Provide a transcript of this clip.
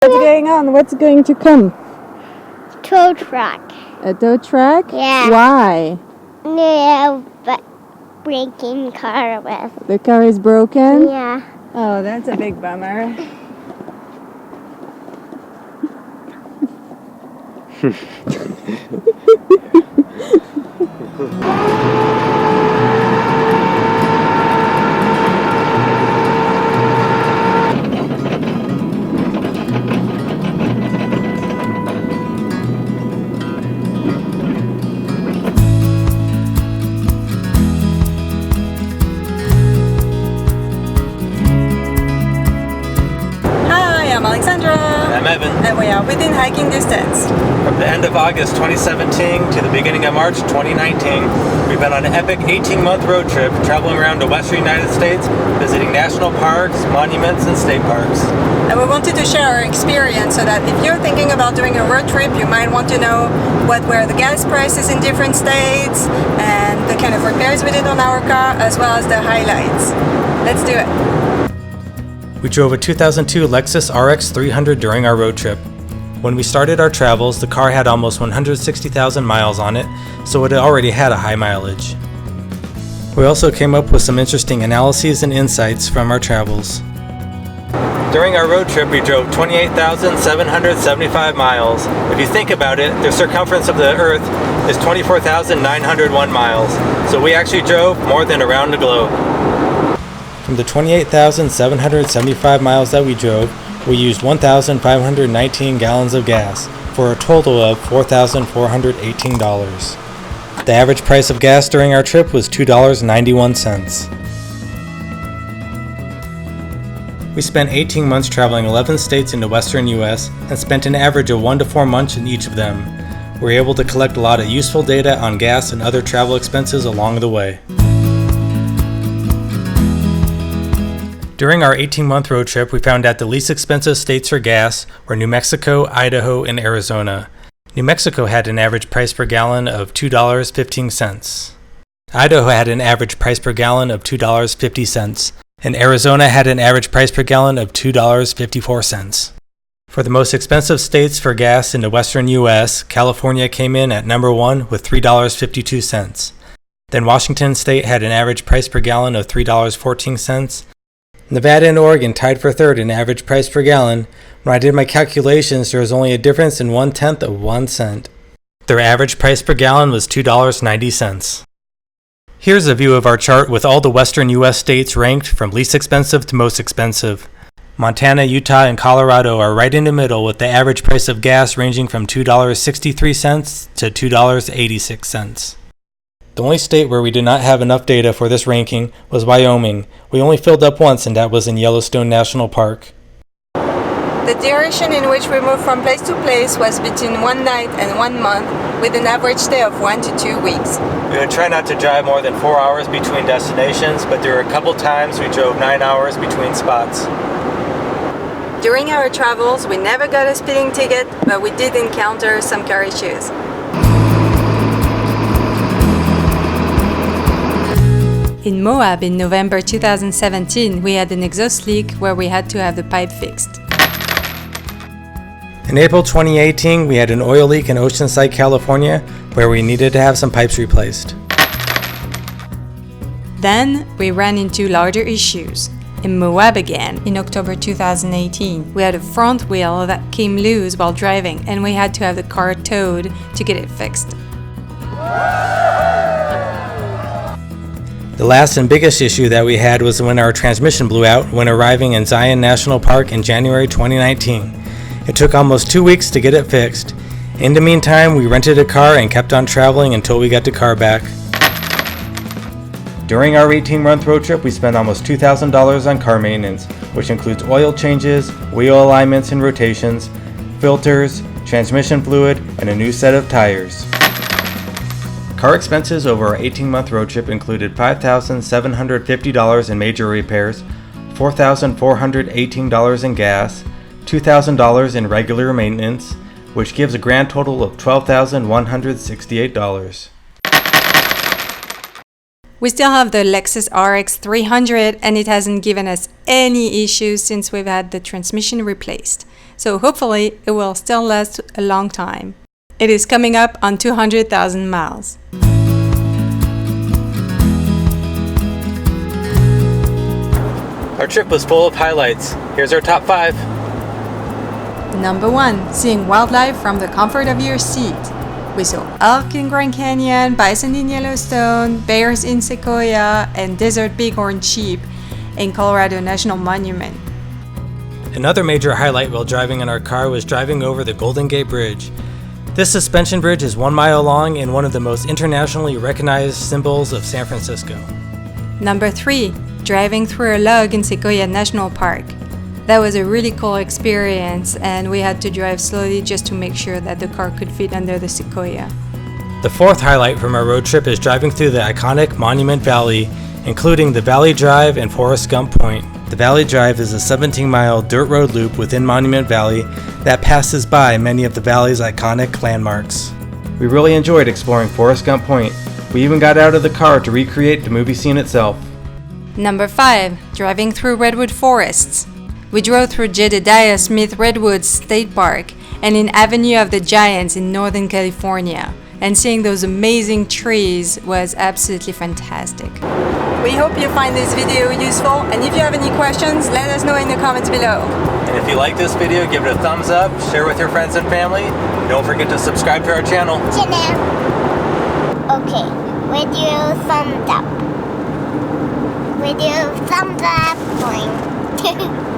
What's going on? What's going to come? Tow truck. A tow truck? Yeah. Why? Yeah, but breaking car with. The car is broken? Yeah. Oh, that's a big bummer. I'm Alexandra. I'm Evan. And we are within hiking distance. From the end of August 2017 to the beginning of March 2019, we've been on an epic 18-month road trip traveling around the western United States, visiting national parks, monuments, and state parks. And we wanted to share our experience so that if you're thinking about doing a road trip, you might want to know what were the gas prices in different states and the kind of repairs we did on our car, as well as the highlights. Let's do it. We drove a 2002 Lexus RX 300 during our road trip. When we started our travels, the car had almost 160,000 miles on it, so it already had a high mileage. We also came up with some interesting analyses and insights from our travels. During our road trip, we drove 28,775 miles. If you think about it, the circumference of the Earth is 24,901 miles, so we actually drove more than around the globe. From the 28,775 miles that we drove, we used 1,519 gallons of gas, for a total of $4,418. The average price of gas during our trip was $2.91. We spent 18 months traveling 11 states in the western US and spent an average of 1 to 4 months in each of them. We were able to collect a lot of useful data on gas and other travel expenses along the way. During our 18-month road trip, we found that the least expensive states for gas were New Mexico, Idaho, and Arizona. New Mexico had an average price per gallon of $2.15. Idaho had an average price per gallon of $2.50, and Arizona had an average price per gallon of $2.54. For the most expensive states for gas in the western U.S., California came in at number 1 with $3.52. Then Washington State had an average price per gallon of $3.14. Nevada and Oregon tied for third in average price per gallon. When I did my calculations, there was only a difference in 1/10 of 1 cent. Their average price per gallon was $2.90. Here's a view of our chart with all the western U.S. states ranked from least expensive to most expensive. Montana, Utah, and Colorado are right in the middle, with the average price of gas ranging from $2.63 to $2.86. The only state where we did not have enough data for this ranking was Wyoming. We only filled up once, and that was in Yellowstone National Park. The duration in which we moved from place to place was between 1 night and 1 month, with an average stay of 1 to 2 weeks. We would try not to drive more than 4 hours between destinations, but there were a couple times we drove 9 hours between spots. During our travels, we never got a speeding ticket, but we did encounter some car issues. In Moab in November 2017, we had an exhaust leak where we had to have the pipe fixed. In April 2018, we had an oil leak in Oceanside, California, where we needed to have some pipes replaced. Then we ran into larger issues. In Moab again, in October 2018, we had a front wheel that came loose while driving, and we had to have the car towed to get it fixed. The last and biggest issue that we had was when our transmission blew out when arriving in Zion National Park in January 2019. It took almost 2 weeks to get it fixed. In the meantime, we rented a car and kept on traveling until we got the car back. During our 18-month road trip, we spent almost $2,000 on car maintenance, which includes oil changes, wheel alignments and rotations, filters, transmission fluid, and a new set of tires. Car expenses over our 18-month road trip included $5,750 in major repairs, $4,418 in gas, $2,000 in regular maintenance, which gives a grand total of $12,168. We still have the Lexus RX 300 and it hasn't given us any issues since we've had the transmission replaced. so hopefully it will still last a long time. It is coming up on 200,000 miles. Our trip was full of highlights. Here's our top 5. Number 1. Seeing wildlife from the comfort of your seat. We saw elk in Grand Canyon, bison in Yellowstone, bears in Sequoia, and desert bighorn sheep in Colorado National Monument. Another major highlight while driving in our car was driving over the Golden Gate Bridge. This suspension bridge is 1 mile long and one of the most internationally recognized symbols of San Francisco. Number 3. Driving through a log in Sequoia National Park. That was a really cool experience, and we had to drive slowly just to make sure that the car could fit under the sequoia. The fourth highlight from our road trip is driving through the iconic Monument Valley, including the Valley Drive and Forrest Gump Point. The Valley Drive is a 17-mile dirt road loop within Monument Valley that passes by many of the valley's iconic landmarks. We really enjoyed exploring Forrest Gump Point. We even got out of the car to recreate the movie scene itself. Number 5. Driving through redwood forests. We drove through Jedediah Smith Redwoods State Park and in Avenue of the Giants in Northern California, and seeing those amazing trees was absolutely fantastic. We hope you find this video useful, and if you have any questions, let us know in the comments below. And if you like this video, give it a thumbs up, share with your friends and family. Don't forget to subscribe to our channel. Okay, with your thumbs up. With your thumbs up point.